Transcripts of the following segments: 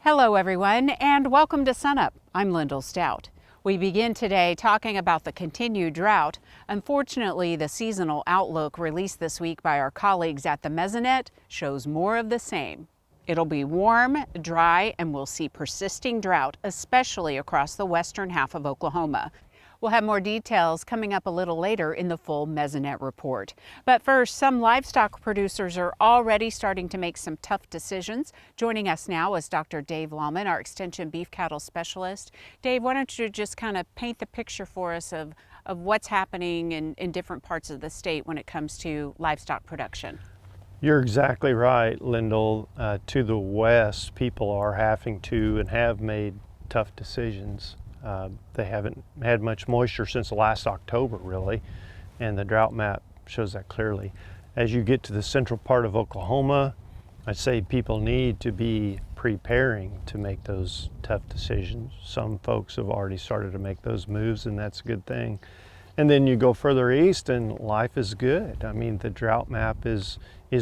Hello everyone, and welcome to SUNUP. I'm Lyndall Stout. We begin today talking about the continued drought. Unfortunately, the seasonal outlook released this week by our colleagues at the Mesonet shows more of the same. It'll be warm, dry, and we'll see persisting drought, especially across the western half of Oklahoma. We'll have more details coming up a little later in the full Mesonet report. But first, some livestock producers are already starting to make some tough decisions. Joining us now is Dr. Dave Lalman, our Extension beef cattle specialist. Dave, why don't you just kind of paint the picture for us of what's happening in different parts of the state when it comes to livestock production? You're exactly right, Lyndall. To the west, people are having to and have made tough decisions. They haven't had much moisture since last October, really, and the drought map shows that clearly. As you get to the central part of Oklahoma, I'd say people need to be preparing to make those tough decisions. Some folks have already started to make those moves, and that's a good thing. And then you go further east and life is good. I mean, the drought map is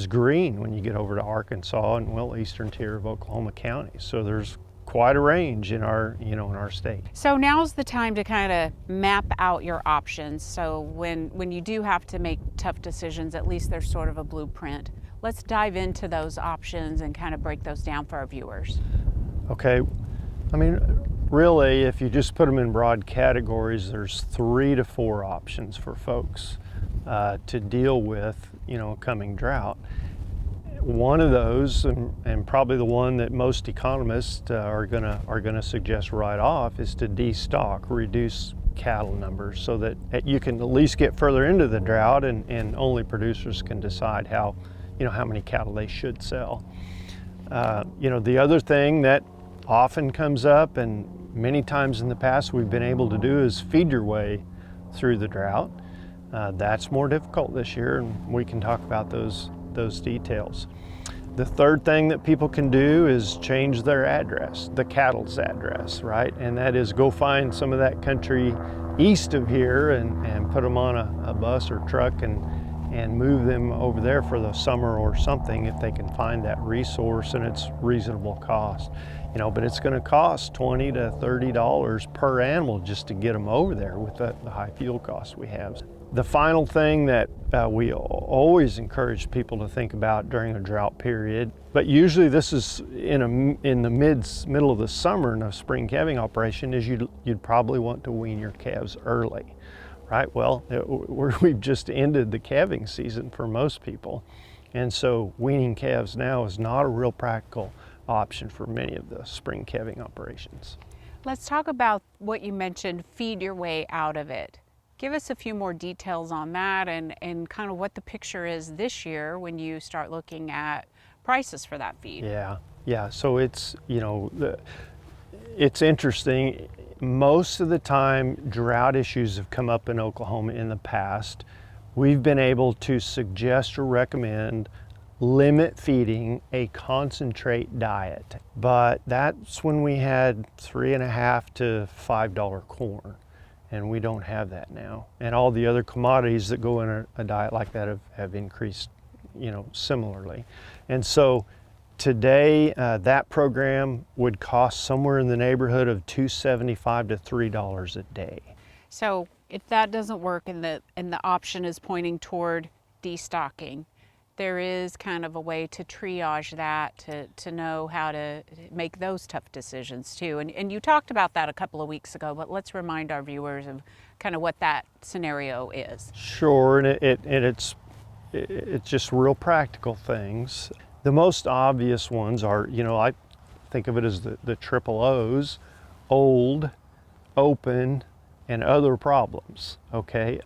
green when you get over to Arkansas and, well, eastern tier of Oklahoma County. So there's quite a range in our, in our state. So now's the time to kind of map out your options. So when you do have to make tough decisions, at least there's sort of a blueprint. Let's dive into those options and kind of break those down for our viewers. Okay, I mean, really, if you just put them in broad categories, there's 3 to 4 options for folks to deal with, a coming drought. One of those, and probably the one that most economists are gonna suggest right off, is to destock, reduce cattle numbers, so that you can at least get further into the drought, and only producers can decide how many cattle they should sell. The other thing that often comes up, and many times in the past we've been able to do, is feed your way through the drought. That's more difficult this year, and we can talk about those details. The third thing that people can do is change their address, the cattle's address, right? And that is go find some of that country east of here and put them on a bus or truck and move them over there for the summer or something, if they can find that resource and it's reasonable cost. But it's going to cost $20 to $30 per animal just to get them over there with the high fuel costs we have. The final thing that we always encourage people to think about during a drought period, but usually this is in the middle of the summer in a spring calving operation, is you'd probably want to wean your calves early, right? Well, we've just ended the calving season for most people, and so weaning calves now is not a real practical option for many of the spring calving operations. Let's talk about what you mentioned, feed your way out of it. Give us a few more details on that and kind of what the picture is this year when you start looking at prices for that feed. Yeah. So it's, it's interesting. Most of the time, drought issues have come up in Oklahoma in the past. We've been able to suggest or recommend limit feeding a concentrate diet, but that's when we had $3.50 to $5 corn. And we don't have that now. And all the other commodities that go in a diet like that have increased, similarly. And so today, that program would cost somewhere in the neighborhood of $2.75 to $3 a day. So if that doesn't work and the option is pointing toward destocking, there is kind of a way to triage that, to know how to make those tough decisions too. And you talked about that a couple of weeks ago, but let's remind our viewers of kind of what that scenario is. Sure, and it's just real practical things. The most obvious ones are, I think of it as the triple O's: old, open, and other problems, okay?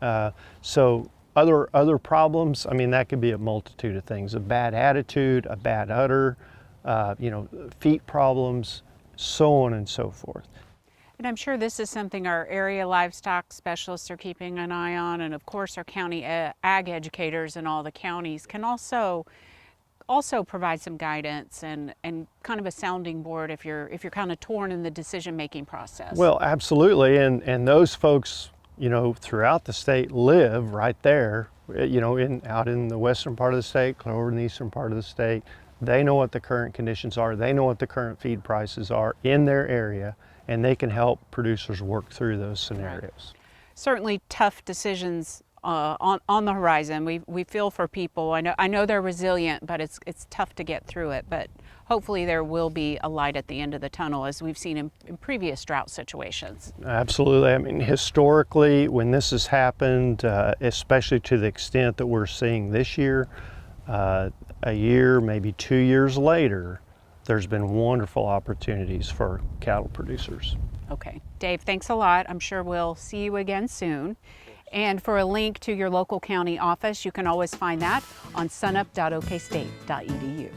So other problems, I mean, that could be a multitude of things: a bad attitude, a bad udder, feet problems, so on and so forth. And I'm sure this is something our area livestock specialists are keeping an eye on, and of course our county ag educators in all the counties can also provide some guidance and kind of a sounding board if you're kind of torn in the decision-making process. Well, absolutely, and those folks, throughout the state live right there, out in the western part of the state, over in the eastern part of the state. They know what the current conditions are. They know what the current feed prices are in their area, and they can help producers work through those scenarios. Certainly tough decisions on the horizon. We feel for people. I know they're resilient, but it's tough to get through it. But hopefully there will be a light at the end of the tunnel, as we've seen in previous drought situations. Absolutely. I mean, historically, when this has happened, especially to the extent that we're seeing this year, a year, maybe 2 years later, there's been wonderful opportunities for cattle producers. Okay, Dave, thanks a lot. I'm sure we'll see you again soon. And for a link to your local county office, you can always find that on sunup.okstate.edu.